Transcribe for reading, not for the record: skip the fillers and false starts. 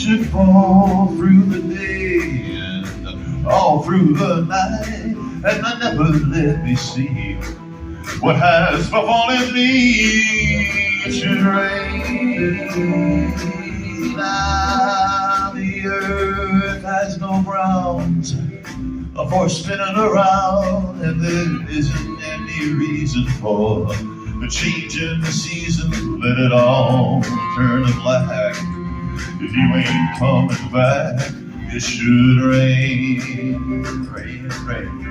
should fall through the day and all through the night, and I never let me see what has befallen me. It should rain. Now the earth has no grounds for spinning around, and there isn't any reason for the change in the season. Let it all turn to black. If you ain't coming back, it should rain, rain, rain.